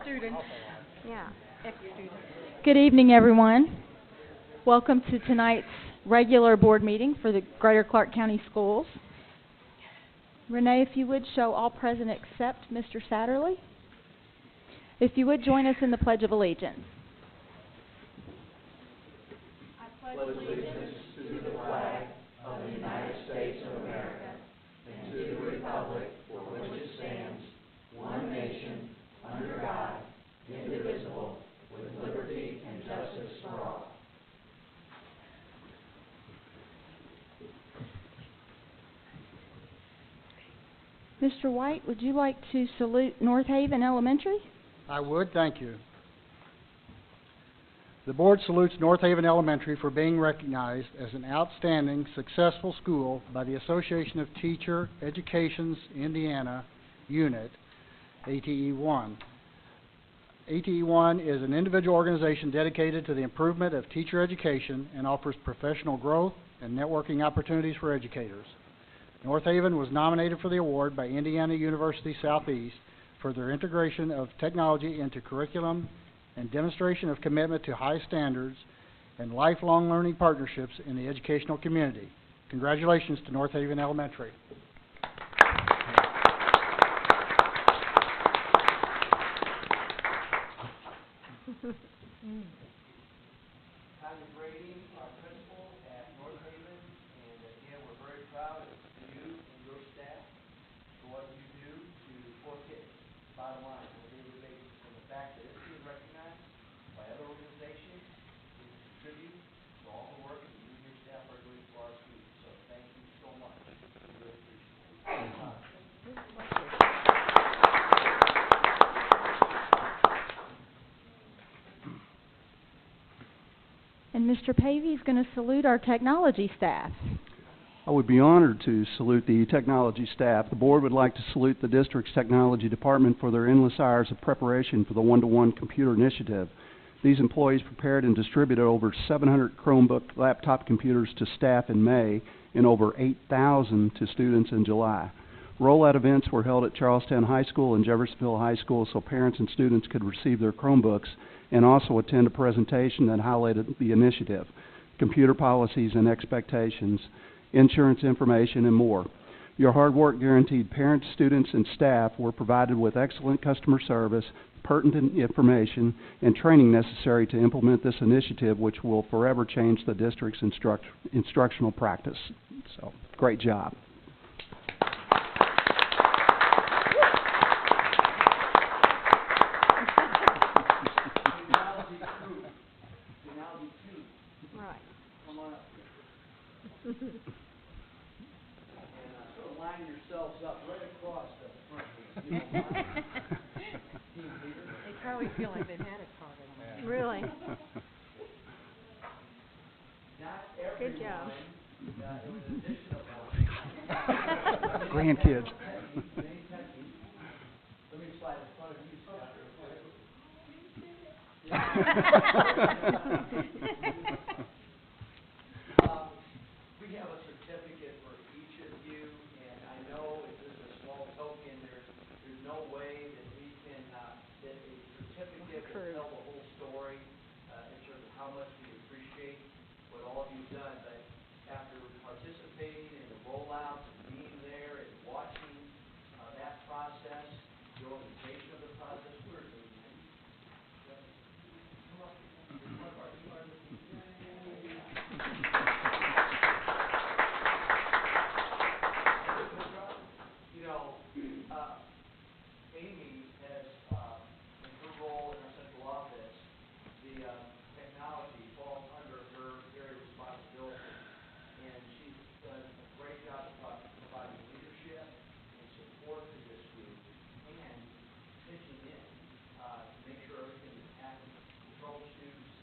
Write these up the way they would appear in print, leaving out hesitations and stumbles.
Students. Yeah. Ex-students. Good evening, everyone. Welcome to tonight's regular board meeting for the Greater Clark County Schools. Renee, if you would show all present except Mr. Satterley. If you would join us in the Pledge of Allegiance. I pledge allegiance to the flag of the United States of America and to the republic for which it stands, one nation, under God, indivisible, with liberty and justice for all. Mr. White, would you like to salute North Haven Elementary? I would, thank you. The board salutes North Haven Elementary for being recognized as an outstanding, successful school by the Association of Teacher Education's Indiana Unit, ATE1. ATE1 is an individual organization dedicated to the improvement of teacher education and offers professional growth and networking opportunities for educators. North Haven was nominated for the award by Indiana University Southeast for their integration of technology into curriculum and demonstration of commitment to high standards and lifelong learning partnerships in the educational community. Congratulations to North Haven Elementary. Connie Brady, our principal at North Haven, and again, we're very proud of you and your staff for what you do to support kids, bottom line, on a daily basis. And the fact that it's being recognized by other organizations is a tribute to all the work that you and your staff are doing for our students. So thank you so much. We really appreciate it. And Mr. Pavey is going to salute our technology staff. I would be honored to salute the technology staff. The board would like to salute the district's technology department for their endless hours of preparation for the one-to-one computer initiative. These employees prepared and distributed over 700 Chromebook laptop computers to staff in May and over 8,000 to students in July. Rollout events were held at Charlestown High School and Jeffersonville High School so parents and students could receive their Chromebooks and also attend a presentation that highlighted the initiative, computer policies and expectations, insurance information, and more. Your hard work guaranteed parents, students, and staff were provided with excellent customer service, pertinent information, and training necessary to implement this initiative, which will forever change the district's instructional practice. So, great job. So line yourselves up right across the front here. They probably feel like they've had a target on them. Really? Not everyone, Good job. it was an addition of Grandkids. Let me slide in front of you, Scott, we have a certificate for each of you, and I know if this is a small token, there's no way that we can, that a certificate will tell the whole story in terms of how much we appreciate what all of you've done. But after participating in the rollouts and being there and watching that process, the organization of the process, we're doing it. Come up. Amy has, in her role in our central office, the technology falls under her area of responsibility. And she's done a great job of providing leadership and support to this group and pitching in to make sure everything is happening. Control students,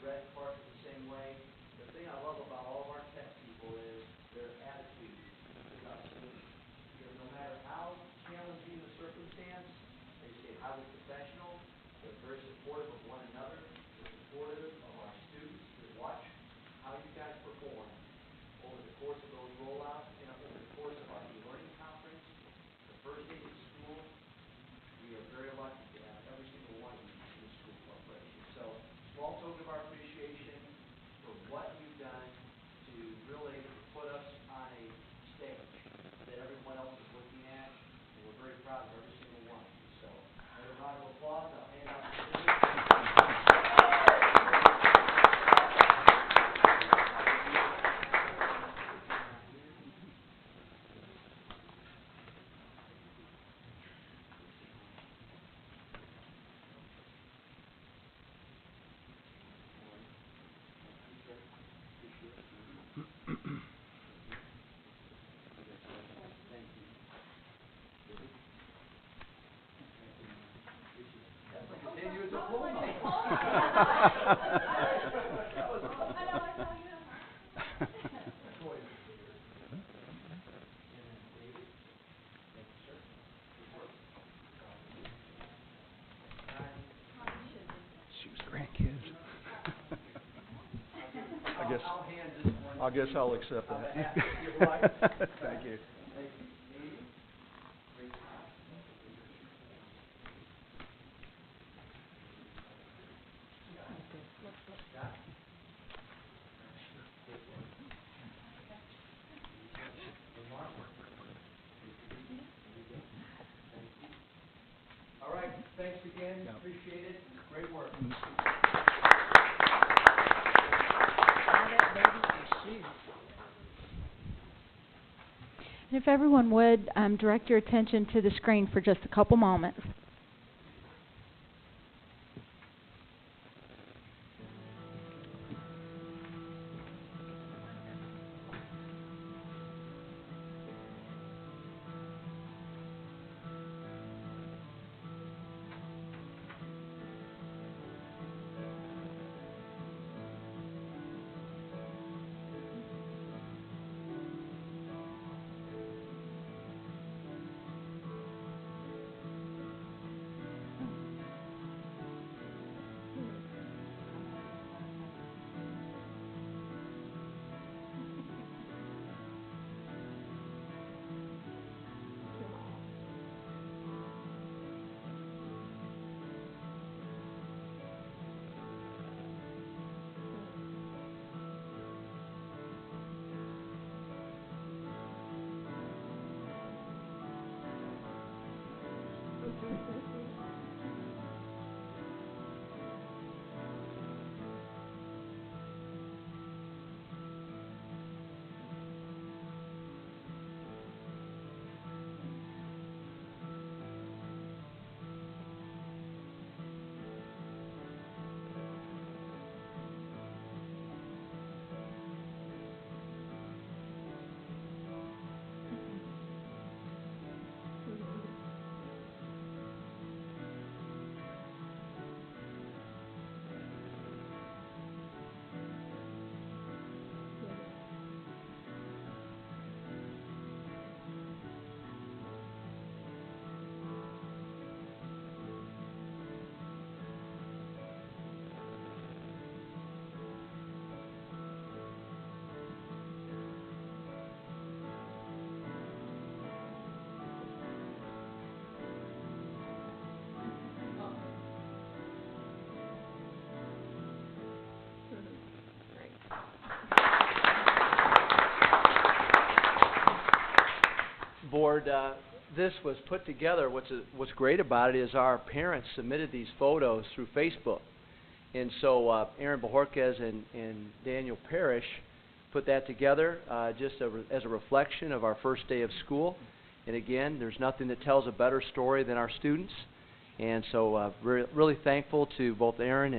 Red Park is the same way. The thing I love about all of our tech people is their attitude about students. Because no matter how challenging the circumstance, they stay highly professional. They're very supportive of one another. They're supportive of our students. They watch how you guys perform over the course of those rollouts and over the course of our e-learning conference. The first day of school, we are won't token of our appreciation for what you've done to really put us on a stage that everyone else is looking at, and we're very proud of every single one of you. So, another round of applause. I'll hand out the I guess I'll accept that. Thank you. All right, thanks again. Appreciate it. Great work. And if everyone would direct your attention to the screen for just a couple moments. Board, this was put together. What's great about it is our parents submitted these photos through Facebook. And so Aaron Bajorquez and Daniel Parrish put that together just as a reflection of our first day of school. And again, there's nothing that tells a better story than our students. And so really thankful to both Aaron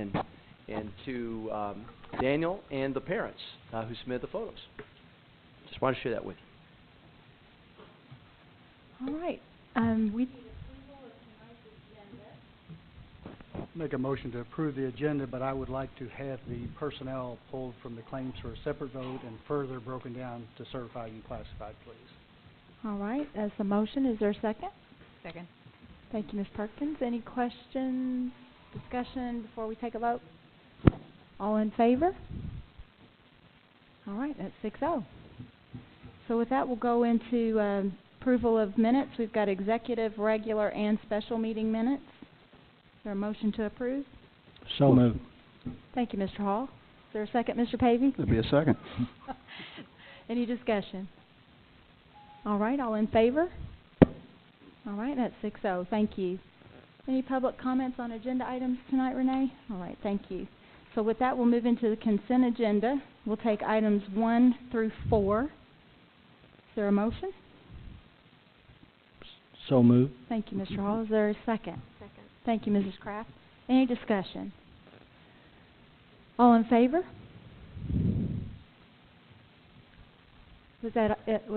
and to Daniel and the parents who submitted the photos. Just wanted to share that with you. All right. Make a motion to approve the agenda, but I would like to have the personnel pulled from the claims for a separate vote and further broken down to certified and classified, please. All right. That's the motion. Is there a second? Second. Thank you, Ms. Perkins. Any questions, discussion before we take a vote? All in favor? All right. That's 6-0. So with that, we'll go into approval of minutes. We've got executive, regular, and special meeting minutes. Is there a motion to approve? So moved. Thank you, Mr. Hall. Is there a second, Mr. Pavey? There'll be a second. Any discussion? All right, all in favor? All right, that's 6-0. Thank you. Any public comments on agenda items tonight, Renee? All right, thank you. So with that, we'll move into the consent agenda. We'll take items 1 through 4. Is there a motion? So moved. Thank you, Mr. Hall. Is there a second? Second. Thank you, Mrs. Kraft. Any discussion? All in favor? Was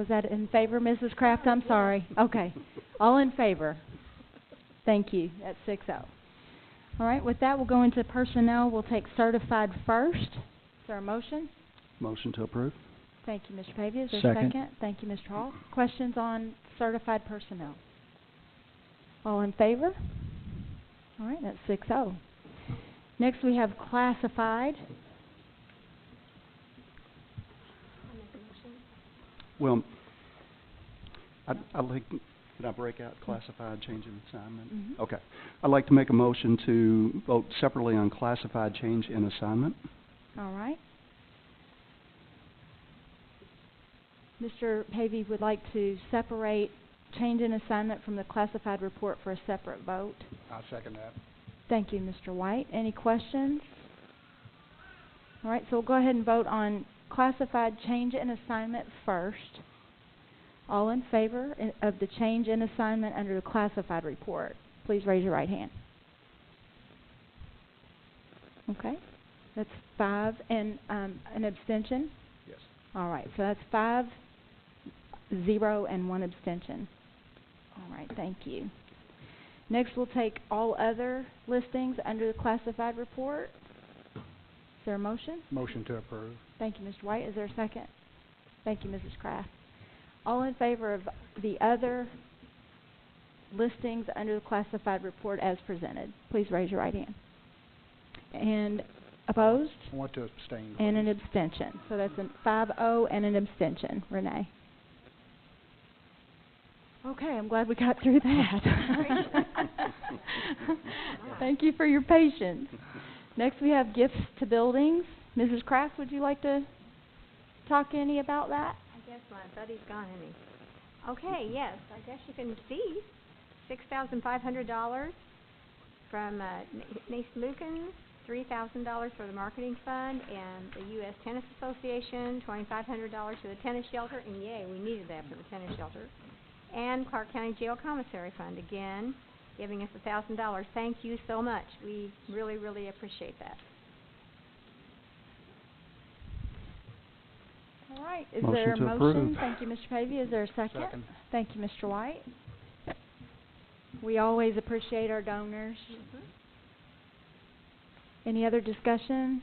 that in favor, Mrs. Kraft? I'm sorry. Okay. All in favor? Thank you. That's 6-0. All right. With that, we'll go into personnel. We'll take certified first. Is there a motion? Motion to approve. Thank you, Mr. Pavey. Is there a Second. second? Thank you, Mr. Hall. Questions on certified personnel? All in favor? All right. That's 6-0. Next, we have classified. Well, I'd like, can I break out classified change in assignment? Mhm. Okay. I'd like to make a motion to vote separately on classified change in assignment. All right. Mr. Pavey would like to separate change in assignment from the classified report for a separate vote. I'll second that. Thank you, Mr. White. Any questions? All right, so we'll go ahead and vote on classified change in assignment first. All in favor of the change in assignment under the classified report, please raise your right hand. Okay, that's 5 and an abstention. Yes. All right, so that's 5, 0, and 1 abstention. All right, thank you. Next, we'll take all other listings under the classified report. Is there a motion? Motion to approve. Thank you, Mr. White. Is there a second? Thank you, Mrs. Kraft. All in favor of the other listings under the classified report as presented, please raise your right hand. And opposed? I want to abstain. And an please. abstention. So that's a 5-0 and an abstention. Renee? Okay, I'm glad we got through that. Thank you for your patience. Next we have gifts to buildings. Mrs. Kraft, would you like to talk any about that? I guess my buddy's gone, isn't he? Okay, yes, I guess you can see $6,500 from Nace Mukins, $3,000 for the marketing fund, and the U.S. Tennis Association, $2,500 for the tennis shelter, and yay, we needed that for the tennis shelter. And Clark County Jail Commissary Fund, again, giving us $1,000. Thank you so much. We really, really appreciate that. All right. Is Motion there a to motion? approve. Thank you, Mr. Pavey. Is there a second? Second. Thank you, Mr. White. We always appreciate our donors. Any other discussion?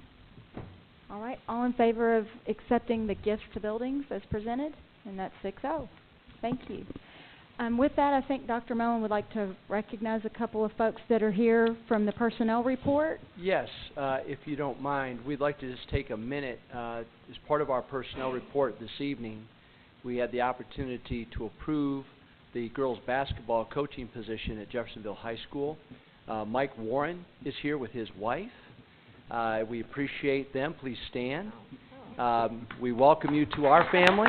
All right. All in favor of accepting the gifts to buildings as presented? And that's 6-0. Thank you. With that, I think Dr. Mellon would like to recognize a couple of folks that are here from the personnel report. Yes, if you don't mind, we'd like to just take a minute. As part of our personnel report this evening, we had the opportunity to approve the girls' basketball coaching position at Jeffersonville High School. Mike Warren is here with his wife. We appreciate them. Please stand. We welcome you to our family.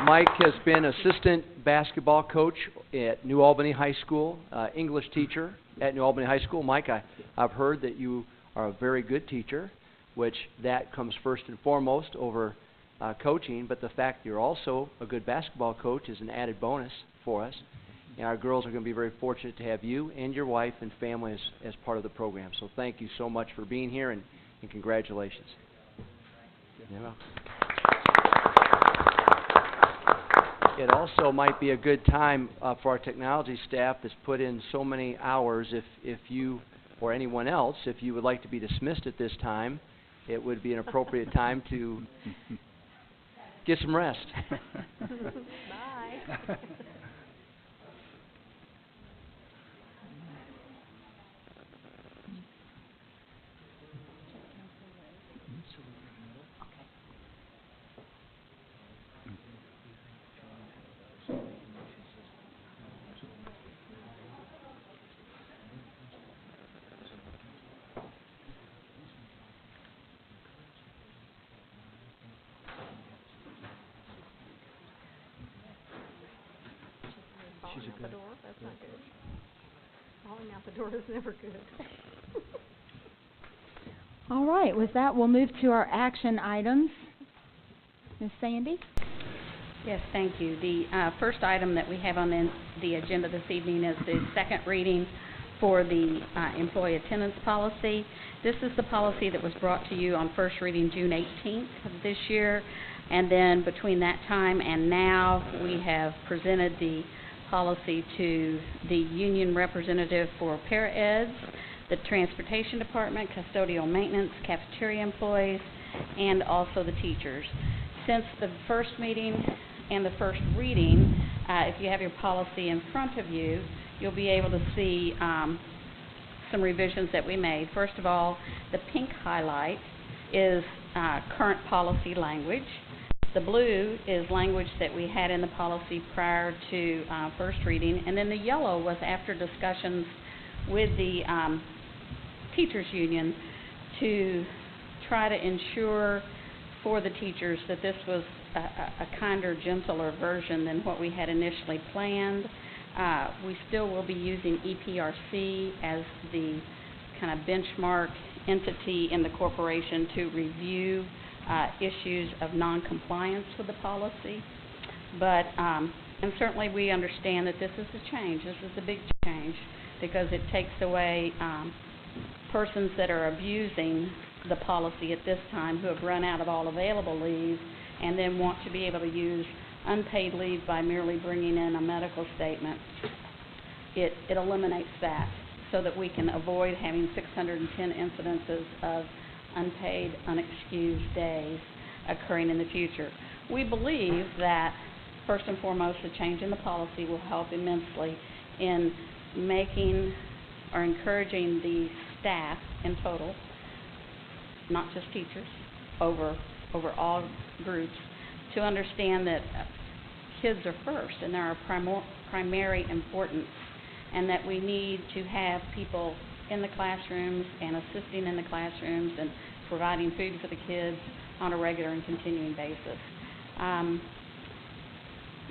Mike has been assistant basketball coach at New Albany High School, English teacher at New Albany High School. Mike, I've heard that you are a very good teacher, which that comes first and foremost over coaching, but the fact that you're also a good basketball coach is an added bonus for us. And our girls are going to be very fortunate to have you and your wife and family as part of the program. So thank you so much for being here, and congratulations. Yeah. It also might be a good time for our technology staff that's put in so many hours. If you or anyone else, if you would like to be dismissed at this time, it would be an appropriate time to get some rest. Bye. Falling out the door, that's not good. Falling out the door is never good. All right, with that, we'll move to our action items. Ms. Sandy? Yes, thank you. The first item that we have on the agenda this evening is the second reading for the employee attendance policy. This is the policy that was brought to you on first reading June 18th of this year, and then between that time and now, we have presented the policy to the union representative for para-eds, the transportation department, custodial maintenance, cafeteria employees, and also the teachers. Since the first meeting and the first reading, if you have your policy in front of you, you'll be able to see some revisions that we made. First of all, the pink highlight is current policy language. The blue is language that we had in the policy prior to first reading, and then the yellow was after discussions with the teachers union to try to ensure for the teachers that this was a kinder, gentler version than what we had initially planned. We still will be using EPRC as the kind of benchmark entity in the corporation to review issues of non-compliance with the policy. But, and certainly we understand that this is a change. This is a big change because it takes away persons that are abusing the policy at this time who have run out of all available leave and then want to be able to use unpaid leave by merely bringing in a medical statement. It eliminates that so that we can avoid having 610 incidences of unpaid, unexcused days occurring in the future. We believe that, first and foremost, the change in the policy will help immensely in making or encouraging the staff in total, not just teachers, over all groups, to understand that kids are first and they're of primary importance, and that we need to have people in the classrooms and assisting in the classrooms and providing food for the kids on a regular and continuing basis.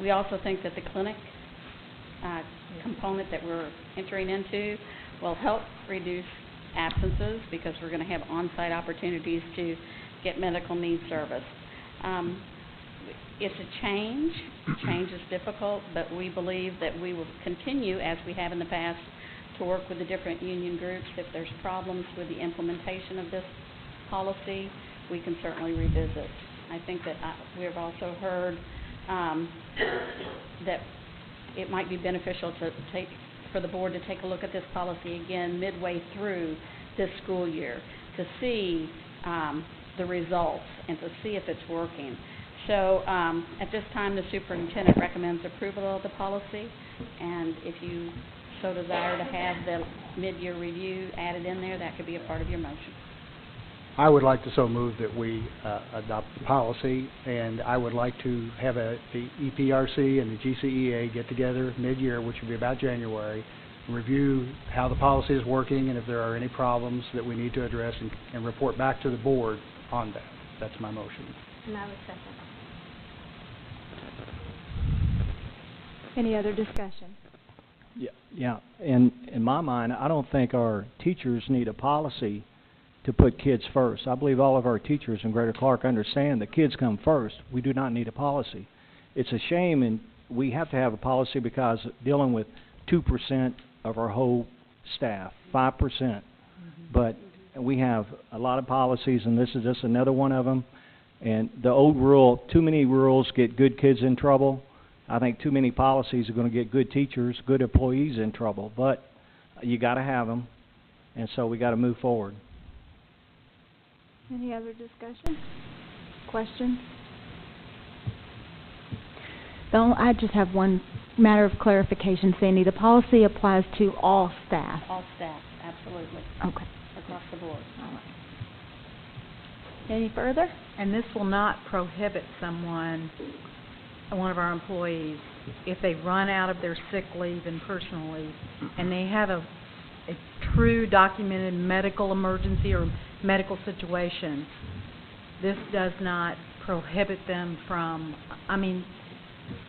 We also think that the clinic component that we're entering into will help reduce absences because we're going to have on-site opportunities to get medical needs service. It's a change. Change is difficult, but we believe that we will continue, as we have in the past, to work with the different union groups. If there's problems with the implementation of this policy, we can certainly revisit. I think that we have also heard that it might be beneficial for the board to take a look at this policy again midway through this school year to see the results and to see if it's working. So at this time, the superintendent recommends approval of the policy, and if you so desire to have the mid-year review added in there, that could be a part of your motion. I would like to so move that we adopt the policy, and I would like to have the EPRC and the GCEA get together mid-year, which would be about January, and review how the policy is working and if there are any problems that we need to address, and report back to the board on that. That's my motion. And I would second. Any other discussion? Yeah. In my mind, I don't think our teachers need a policy to put kids first. I believe all of our teachers in Greater Clark understand that kids come first. We do not need a policy. It's a shame, and we have to have a policy because dealing with 2% of our whole staff, 5%. But we have a lot of policies, and this is just another one of them. And the old rule, too many rules get good kids in trouble. I think too many policies are going to get good teachers, good employees in trouble. But you got to have them, and so we got to move forward. Any other discussion? Questions? I just have one matter of clarification, Sandy. The policy applies to all staff. All staff, absolutely. Okay. Across the board. All right. Any further? And this will not prohibit someone, one of our employees, if they run out of their sick leave and personal leave, and they have a true documented medical emergency or medical situation, this does not prohibit them from,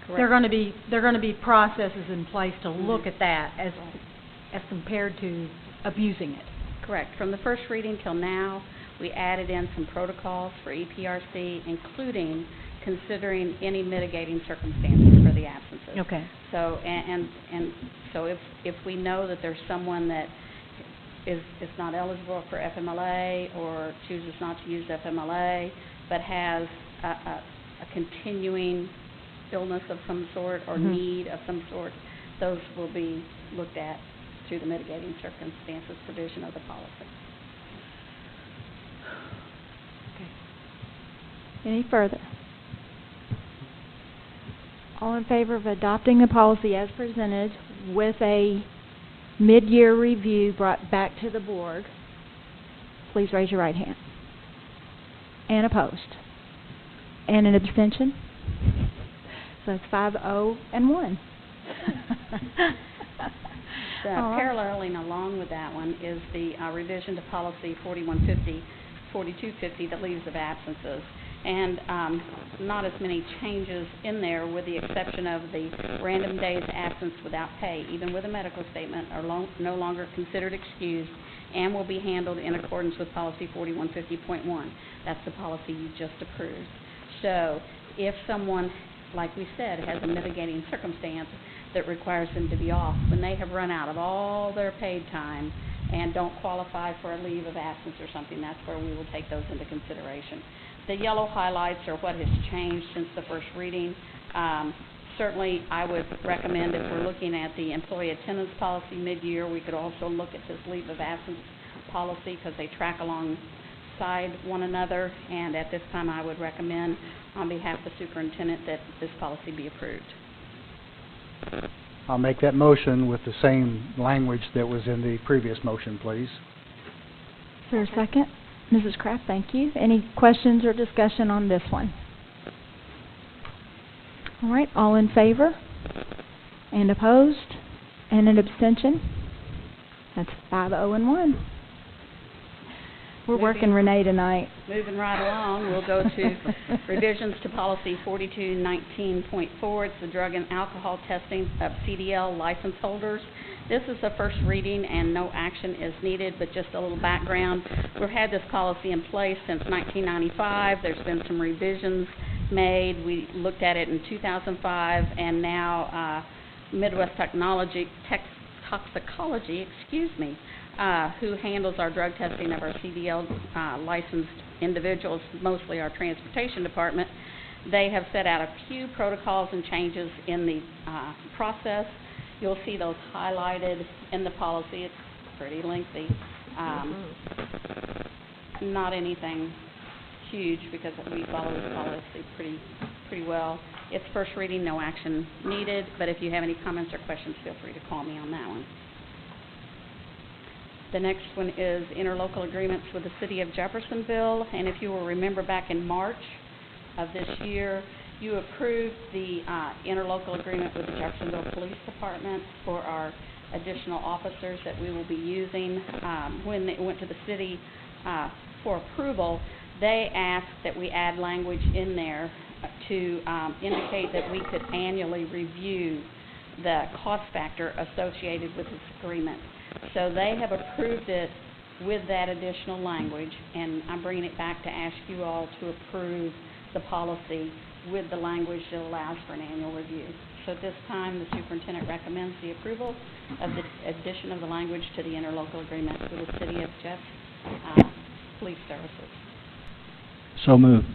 There are gonna be processes in place to look at that as compared to abusing it. Correct. From the first reading till now, we added in some protocols for EPRC, including considering any mitigating circumstances for the absences. Okay. So, and so if we know that there's someone that is not eligible for FMLA or chooses not to use FMLA, but has a continuing illness of some sort or need of some sort, those will be looked at through the mitigating circumstances provision of the policy. Any further? All in favor of adopting the policy as presented with a mid-year review brought back to the board, please raise your right hand. And opposed? And an abstention? So it's 5-0 and 1. Paralleling along with that one is the revision to policy 4150, 4250, the leaves of absences. And not as many changes in there, with the exception of the random days absence without pay, even with a medical statement, are no longer considered excused and will be handled in accordance with policy 4150.1. That's the policy you just approved. So if someone, like we said, has a mitigating circumstance that requires them to be off, when they have run out of all their paid time and don't qualify for a leave of absence or something, that's where we will take those into consideration. The yellow highlights are what has changed since the first reading. Certainly, I would recommend, if we're looking at the employee attendance policy mid-year, we could also look at this leave of absence policy because they track alongside one another. And at this time, I would recommend, on behalf of the superintendent, that this policy be approved. I'll make that motion with the same language that was in the previous motion, please. Is there a second? Mrs. Kraft, thank you. Any questions or discussion on this one? All right, all in favor? And opposed? And an abstention? That's 5-0 and 1. We're working Renee tonight. Moving right along, we'll go to revisions to policy 4219.4. It's the drug and alcohol testing of CDL license holders. This is the first reading and no action is needed, but just a little background. We've had this policy in place since 1995. There's been some revisions made. We looked at it in 2005, and now Midwest Toxicology, who handles our drug testing of our CDL licensed individuals, mostly our transportation department. They have set out a few protocols and changes in the process. You'll see those highlighted in the policy. It's pretty lengthy. Not anything huge because we follow this policy pretty well. It's first reading, no action needed, but if you have any comments or questions, feel free to call me on that one. The next one is interlocal agreements with the City of Jeffersonville, and if you will remember, back in March of this year, you approved the interlocal agreement with the Jeffersonville Police Department for our additional officers that we will be using. When it went to the city for approval, they asked that we add language in there to indicate that we could annually review the cost factor associated with this agreement. So they have approved it with that additional language, and I'm bringing it back to ask you all to approve the policy with the language that allows for an annual review. So at this time, the superintendent recommends the approval of the addition of the language to the interlocal agreement with the City of Jeff Police Services. So moved.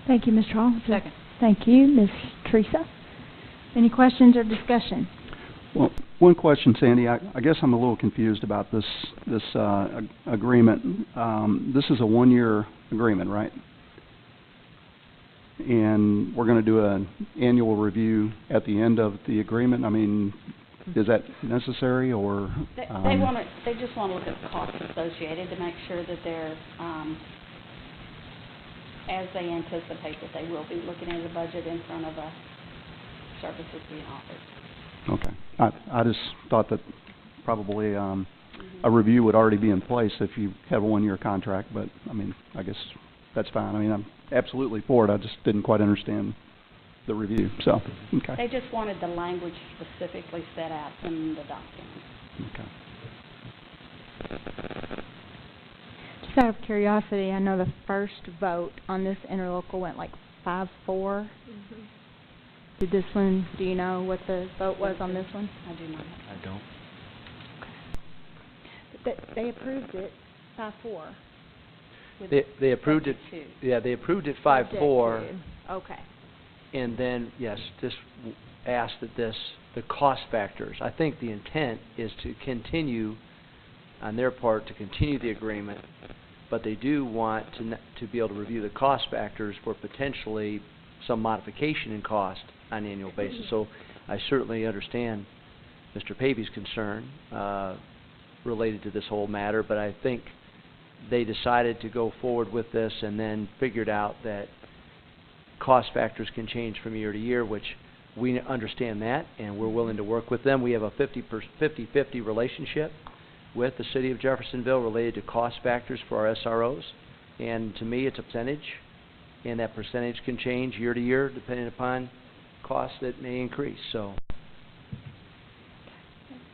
Thank you, Mr. Hall. Second. Thank you, Ms. Teresa. Any questions or discussion? Well, one question, Sandy. I guess I'm a little confused about this agreement. This is a one-year agreement, right? And we're going to do an annual review at the end of the agreement. I mean, is that necessary, or? They just want to look at the costs associated to make sure that they're, as they anticipate that they will be looking at the budget in front of the services being offered. Okay. I just thought that probably a review would already be in place if you have a one-year contract, but, I mean, I guess that's fine. I mean, I'm absolutely for it. I just didn't quite understand the review, so, okay. They just wanted the language specifically set out in the document. Okay. Just out of curiosity, I know the first vote on this interlocal went like 5-4. Did this one, do you know what the vote was on this one? I do not. I don't. They approved it 5-4. They approved it, Subject yeah, they approved it Subject 5-4, to. Okay. and then, yes, just asked that the cost factors. I think the intent is to continue, on their part, to continue the agreement, but they do want to be able to review the cost factors for potentially some modification in cost on an annual basis. So I certainly understand Mr. Pavy's concern related to this whole matter, but I think they decided to go forward with this and then figured out that cost factors can change from year to year, which we understand that, and we're willing to work with them. We have a 50-50 relationship with the City of Jeffersonville related to cost factors for our SROs, and to me it's a percentage, and that percentage can change year to year depending upon costs that may increase. So,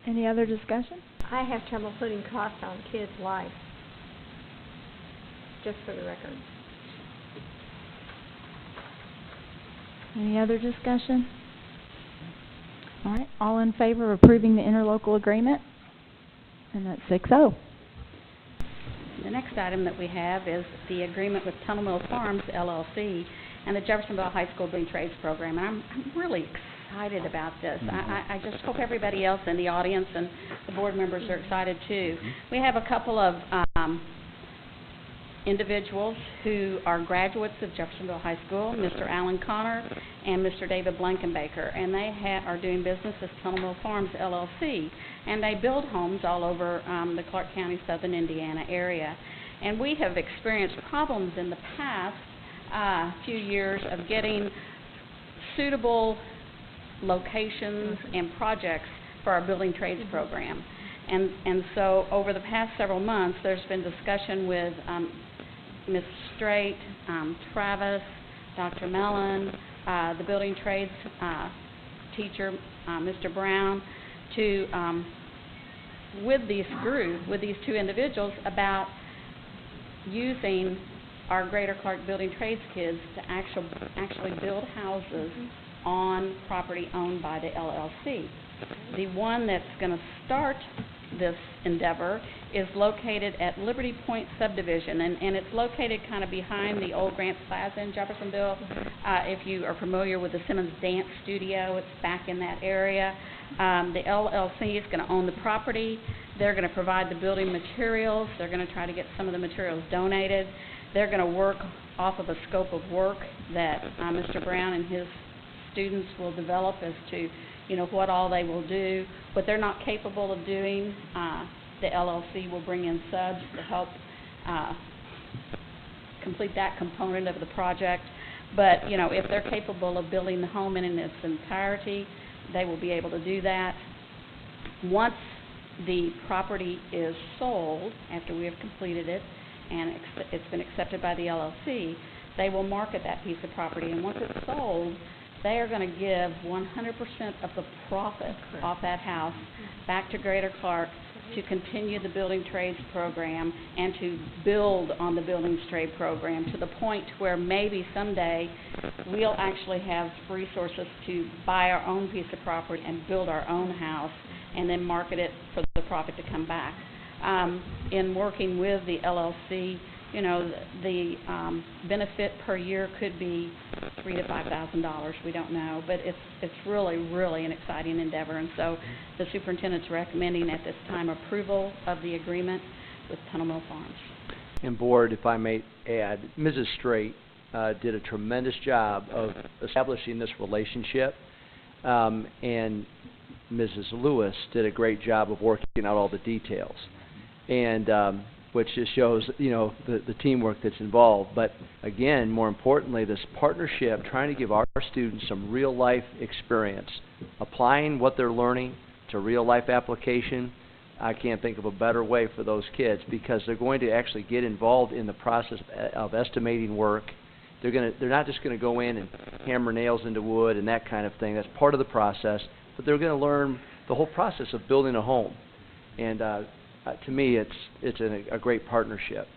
Any other discussion? I have trouble putting costs on kids' life, just for the record. Any other discussion? All right, all in favor of approving the interlocal agreement? And that's 6-0. The next item that we have is the agreement with Tunnel Mill Farms, LLC, and the Jeffersonville High School Building Trades Program. And I'm really excited about this. I just hope everybody else in the audience and the board members are excited too. We have a couple of individuals who are graduates of Jeffersonville High School, Mr. Alan Connor and Mr. David Blankenbaker, and they are doing business as Tunnel Mill Farms, LLC, and they build homes all over the Clark County, southern Indiana area. And we have experienced problems in the past few years of getting suitable locations and projects for our building trades program. And so over the past several months, there's been discussion with Ms. Straight, Travis, Dr. Mellon, the building trades teacher, Mr. Brown, to with these two individuals about using our Greater Clark Building Trades kids to actually build houses on property owned by the LLC. The one that's going to start this endeavor is located at Liberty Point Subdivision, and it's located kind of behind the old Grants Plaza in Jeffersonville. If you are familiar with the Simmons Dance Studio, it's back in that area. The LLC is going to own the property. They're going to provide the building materials. They're going to try to get some of the materials donated. They're going to work off of a scope of work that Mr. Brown and his students will develop as to, you know, what all they will do. What they're not capable of doing, the LLC will bring in subs to help complete that component of the project. But, you know, if they're capable of building the home in its entirety, they will be able to do that. Once the property is sold, after we have completed it, and it's been accepted by the LLC, they will market that piece of property. And once it's sold, they are going to give 100% of the profit off that house back to Greater Clark to continue the building trades program and to build on the building trade program to the point where maybe someday we'll actually have resources to buy our own piece of property and build our own house and then market it for the profit to come back. In working with the LLC, you know, the benefit per year could be $3,000 to $5,000. We don't know, but it's really an exciting endeavor. And so the superintendent's recommending at this time approval of the agreement with Tunnel Mill Farms. And board, if I may add, Mrs. Straight did a tremendous job of establishing this relationship, and Mrs. Lewis did a great job of working out all the details, and which just shows, you know, the teamwork that's involved. But again, more importantly, this partnership, trying to give our students some real-life experience, applying what they're learning to real-life application. I can't think of a better way for those kids, because they're going to actually get involved in the process of estimating work they're not just gonna go in and hammer nails into wood and that kind of thing. That's part of the process, but they're gonna learn the whole process of building a home. And to me, it's a great partnership.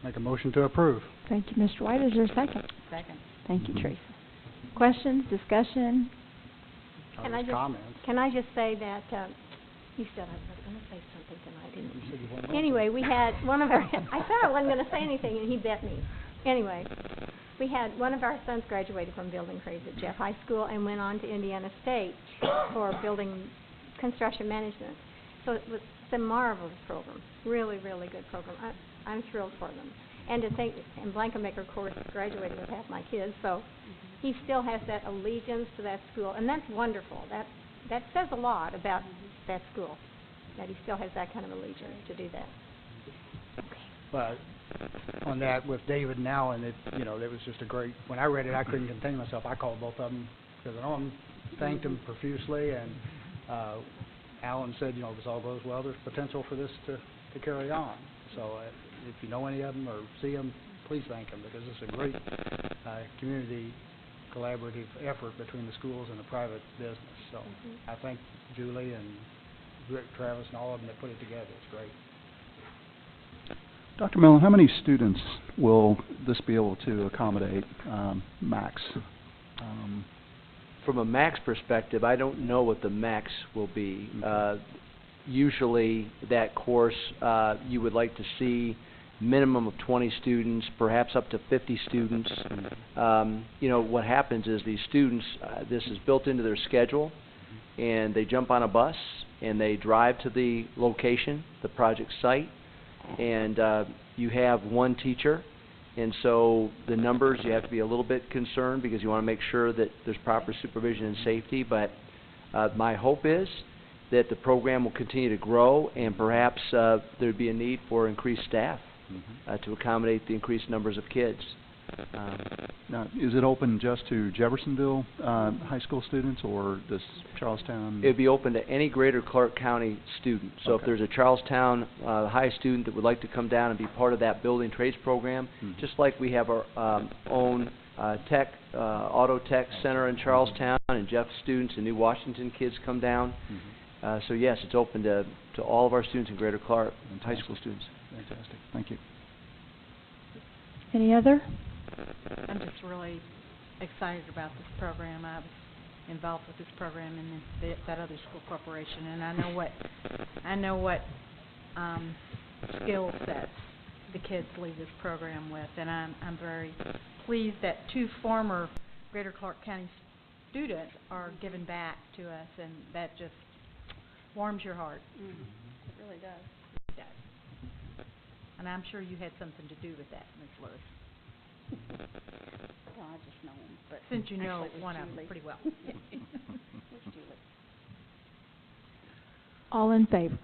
Make a motion to approve. Thank you, Mr. White. Is there a second? Second. Thank you, Teresa. Questions, discussion? Can I just say that, you said I was going to say something tonight, didn't you? Anyway, we had one of our, I said I wasn't going to say anything, and he bet me. Anyway, we had one of our sons graduated from building trades at Jeff High School and went on to Indiana State for building construction management. So it's a marvelous program, really, really good program. I'm thrilled for them. And to think, and Blankenmaker, of course, graduated with half my kids, so he still has that allegiance to that school, and that's wonderful. That says a lot about that school, that he still has that kind of allegiance to do that. But on that, with David and Alan, it was just a great, when I read it, I couldn't contain myself. I called both of them, because I know them, thanked them profusely, and Alan said, if this all goes well, there's potential for this to carry on. So if you know any of them or see them, please thank them, because it's a great community collaborative effort between the schools and the private business. So I thank Julie and Rick, Travis, and all of them that put it together. It's great. Dr. Mellon, how many students will this be able to accommodate max? From a max perspective, I don't know what the max will be. Usually that course, you would like to see minimum of 20 students, perhaps up to 50 students. What happens is these students, this is built into their schedule, and they jump on a bus and they drive to the location, the project site, and you have one teacher. And so the numbers, you have to be a little bit concerned because you want to make sure that there's proper supervision and safety. But my hope is that the program will continue to grow, and perhaps there'd be a need for increased staff to accommodate the increased numbers of kids. Now, is it open just to Jeffersonville high school students, or does Charlestown? It would be open to any greater Clark County student. So if there's a Charlestown high student that would like to come down and be part of that building trades program, just like we have our own auto tech center in Charlestown, and Jeff students and New Washington kids come down. So yes, it's open to all of our students in greater Clark, high school students. Fantastic. Thank you. Any other? I'm just really excited about this program. I was involved with this program in that other school corporation, and I know what skill sets the kids leave this program with, and I'm very pleased that 2 former Greater Clark County students are giving back to us, and that just warms your heart. It really does. It does. And I'm sure you had something to do with that, Ms. Lewis. Well, I just know him, but Since you know actually it was one of them Julie. pretty well. Where's Julie? All in favor?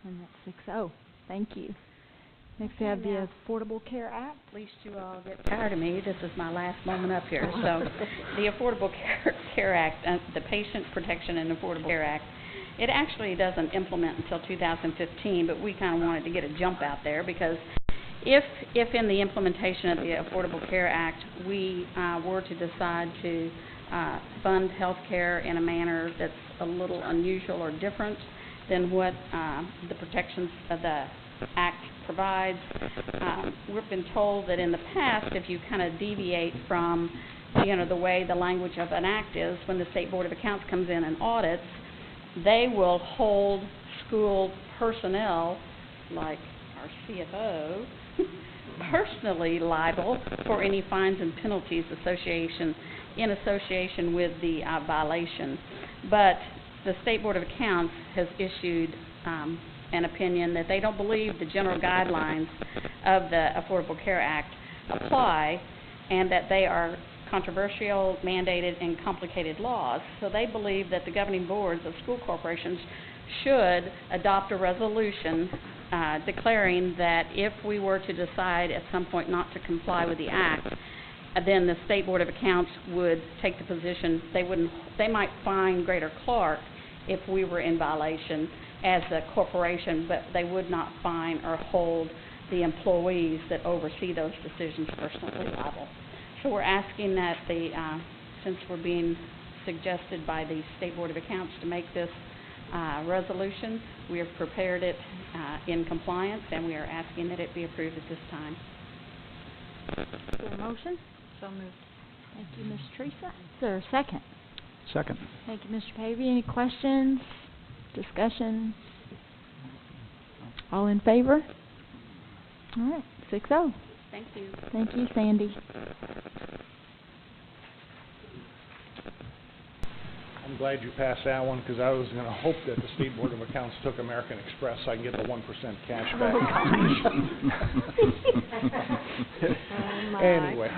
And that's 6-0. Thank you. Next we have the Affordable Care Act. At least you all get tired of me. This is my last moment up here. So, the Affordable Care Act, the Patient Protection and Affordable Care Act, it actually doesn't implement until 2015, but we kind of wanted to get a jump out there because if in the implementation of the Affordable Care Act we were to decide to fund health care in a manner that's a little unusual or different than what the protections of the Act provides, we've been told that in the past, if you kind of deviate from, the way the language of an Act is, when the State Board of Accounts comes in and audits, they will hold school personnel, like our CFO, personally liable for any fines and penalties in association with the violation. But the State Board of Accounts has issued an opinion that they don't believe the general guidelines of the Affordable Care Act apply, and that they are controversial, mandated, and complicated laws. So they believe that the governing boards of school corporations should adopt a resolution declaring that if we were to decide at some point not to comply with the Act, then the State Board of Accounts would take the position they might fine Greater Clark if we were in violation as a corporation, but they would not fine or hold the employees that oversee those decisions personally liable. So we're asking that since we're being suggested by the State Board of Accounts to make this resolution, we have prepared it in compliance, and we are asking that it be approved at this time. Is there a motion? So moved. Thank you, Ms. Teresa. Is there a second? Second. Thank you, Mr. Pavey. Any questions, discussion? All in favor? All right, 6-0. Thank you. Thank you, Sandy. I'm glad you passed that one, because I was going to hope that the State Board of Accounts took American Express so I can get the 1% cash back. Anyway,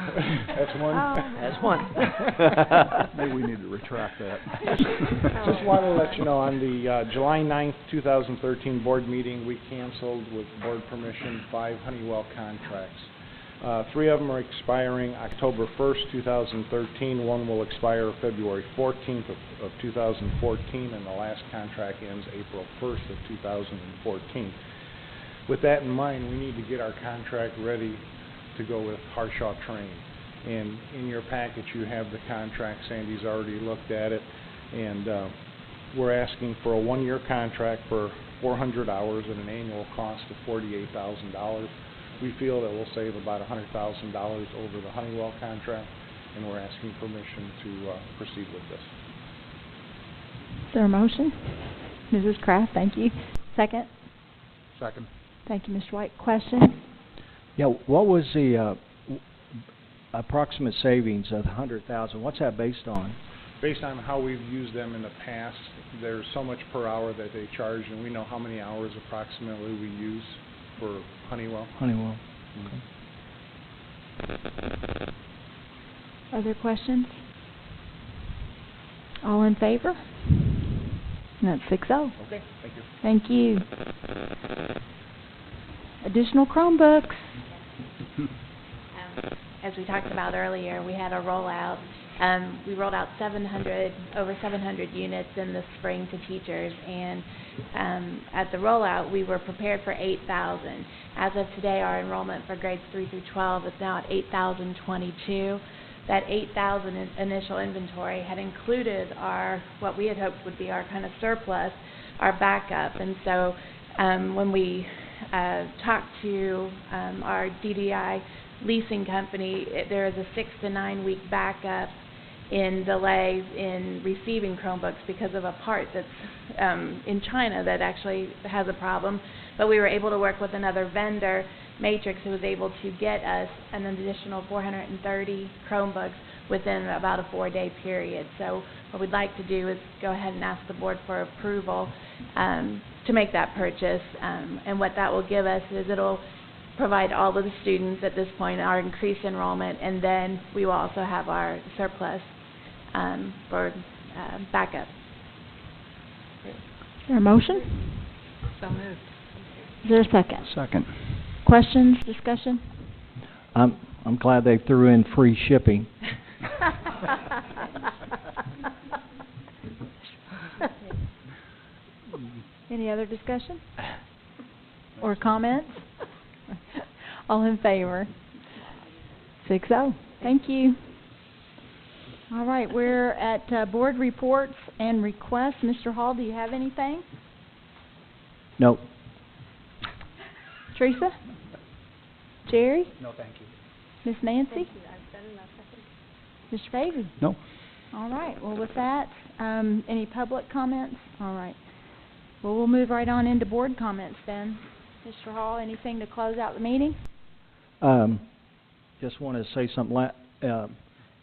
that's one. That's one. Maybe we need to retract that. Just want to let you know, on the July 9th, 2013 board meeting, we canceled, with board permission, 5 Honeywell contracts. 3 of them are expiring October 1st, 2013. One will expire February 14th of 2014, and the last contract ends April 1st of 2014. With that in mind, we need to get our contract ready to go with Harshaw Train. And in your package, you have the contract. Sandy's already looked at it, and we're asking for a 1-year contract for 400 hours at an annual cost of $48,000. We feel that we'll save about $100,000 over the Honeywell contract, and we're asking permission to proceed with this. Is there a motion? Mrs. Kraft, thank you. Second? Second. Thank you, Mr. White. Question? Yeah, what was the approximate savings of $100,000? What's that based on? Based on how we've used them in the past, there's so much per hour that they charge, and we know how many hours approximately we use for Honeywell. Honeywell. Mm-hmm. Other questions? All in favor? And that's 6-0. Okay, thank you. Thank you. Additional Chromebooks. As we talked about earlier, we had a rollout. We rolled out over 700 units in the spring to teachers, and at the rollout, we were prepared for 8,000. As of today, our enrollment for grades 3 through 12 is now at 8,022. That 8,000 initial inventory had included what we had hoped would be our kind of surplus, our backup. And so when we talked to our DDI leasing company, there is a 6 to 9 week backup in delays in receiving Chromebooks because of a part that's in China that actually has a problem. But we were able to work with another vendor, Matrix, who was able to get us an additional 430 Chromebooks within about a 4-day period. So what we'd like to do is go ahead and ask the board for approval to make that purchase. And what that will give us is it'll provide all of the students at this point our increased enrollment, and then we will also have our surplus for backup. Is there a motion? So moved. Is there a second? Second. Questions, discussion? I'm glad they threw in free shipping. Any other discussion? Or comments? All in favor? 6-0. Thank you. All right, we're at board reports and requests. Mr. Hall, do you have anything? No. Teresa? Jerry? No, thank you. Miss Nancy? Thank you. I've said enough, I think. Mr. Pavey? No. All right, well, with that, any public comments? All right. Well, we'll move right on into board comments then. Mr. Hall, anything to close out the meeting? Just want to say something.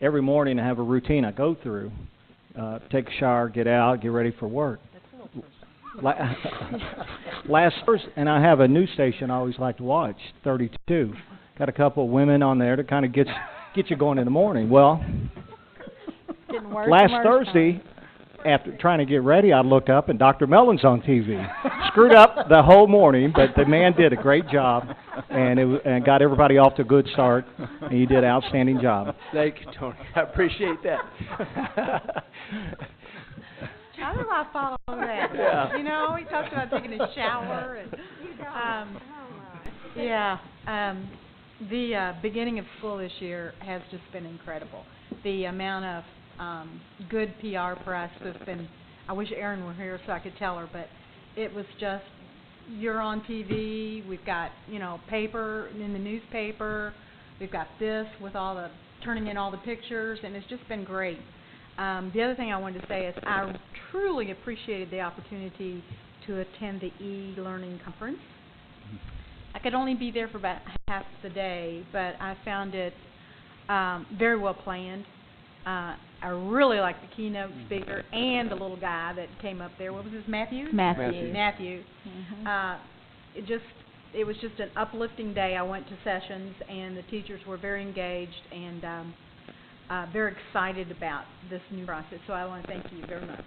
Every morning I have a routine I go through. Take a shower, get out, get ready for work. Last Thursday, and I have a news station I always like to watch, 32. Got a couple of women on there to kind of get you going in the morning. Well, last Thursday, after trying to get ready, I look up and Dr. Mellon's on TV. Screwed up the whole morning, but the man did a great job, and got everybody off to a good start, and he did an outstanding job. Thank you, Tony. I appreciate that. How do I follow that? Yeah. You know, he talked about taking a shower and Yeah, the beginning of school this year has just been incredible. The amount of good PR press has been, I wish Erin were here so I could tell her, but it was just, you're on TV, we've got, paper in the newspaper, we've got this with all the, turning in all the pictures, and it's just been great. The other thing I wanted to say is I truly appreciated the opportunity to attend the e-learning conference. I could only be there for about half the day, but I found it very well planned. I really liked the keynote speaker and the little guy that came up there. What was his, Matthew? Matthew. It was just an uplifting day. I went to sessions, and the teachers were very engaged and very excited about this new process. So I want to thank you very much.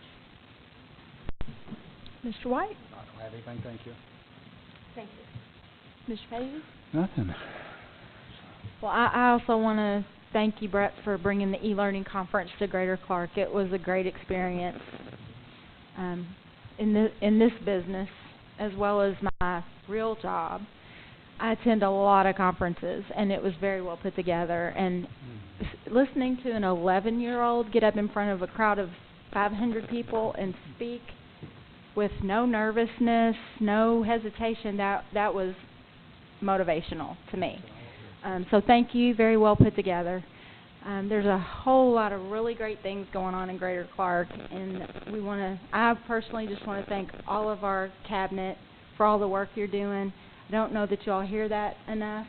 Mr. White? I don't have anything, thank you. Thank you. Ms. Pavey? Nothing. Well, I also want to thank you, Brett, for bringing the e-learning conference to Greater Clark. It was a great experience in this business, as well as my real job. I attend a lot of conferences, and it was very well put together. And listening to an 11-year-old get up in front of a crowd of 500 people and speak with no nervousness, no hesitation, that was motivational to me. So thank you, very well put together. There's a whole lot of really great things going on in Greater Clark, and I personally just want to thank all of our cabinet for all the work you're doing. I don't know that you all hear that enough.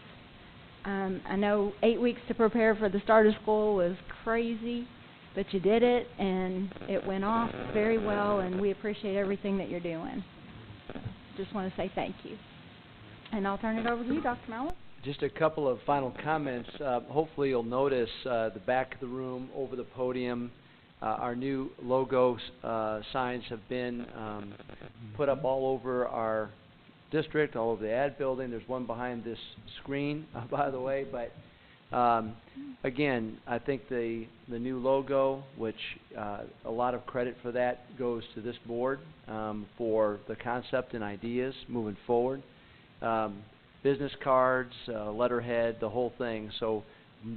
I know 8 weeks to prepare for the start of school was crazy, but you did it, and it went off very well, and we appreciate everything that you're doing. Just want to say thank you. And I'll turn it over to you, Dr. Mallett. Just a couple of final comments. Hopefully you'll notice the back of the room over the podium, our new logo signs have been put up all over our district, all over the ad building. There's one behind this screen, by the way. But again, I think the new logo, which a lot of credit for that goes to this board for the concept and ideas moving forward. Business cards, letterhead, the whole thing. So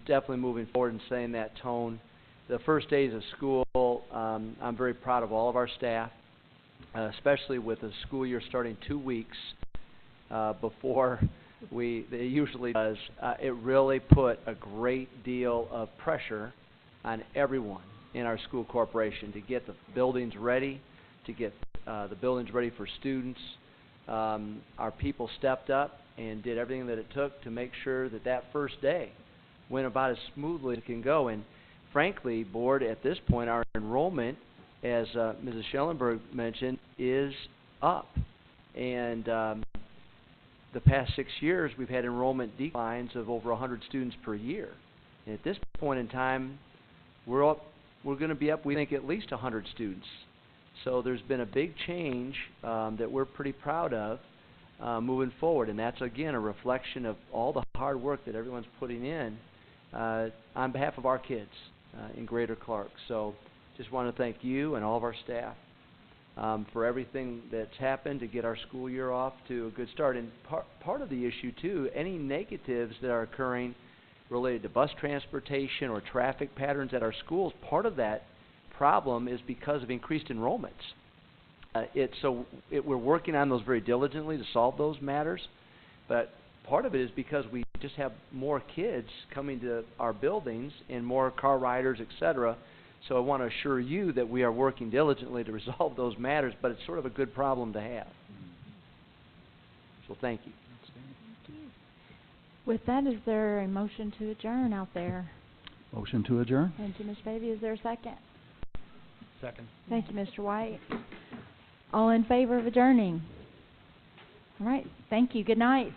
definitely moving forward and setting that tone. The first days of school, I'm very proud of all of our staff, especially with the school year starting 2 weeks before it usually does. It really put a great deal of pressure on everyone in our school corporation to get the buildings ready, to get the buildings ready for students. Our people stepped up and did everything that it took to make sure that that first day went about as smoothly as it can go. And frankly, board, at this point, our enrollment, as Mrs. Schellenberg mentioned, is up. And the past 6 years, we've had enrollment declines of over 100 students per year. And at this point in time, we're going to be up, we think, at least 100 students. So there's been a big change that we're pretty proud of moving forward. And that's, again, a reflection of all the hard work that everyone's putting in on behalf of our kids in Greater Clark. So just want to thank you and all of our staff for everything that's happened to get our school year off to a good start. And part of the issue, too, any negatives that are occurring related to bus transportation or traffic patterns at our schools, part of that problem is because of increased enrollments. We're working on those very diligently to solve those matters, but part of it is because we just have more kids coming to our buildings and more car riders, etc. So I want to assure you that we are working diligently to resolve those matters, but it's sort of a good problem to have. So thank you. With that, is there a motion to adjourn out there? Motion to adjourn. Thank you, Ms. Baby. Is there a second? Second. Thank you, Mr. White. All in favor of adjourning? All right. Thank you. Good night.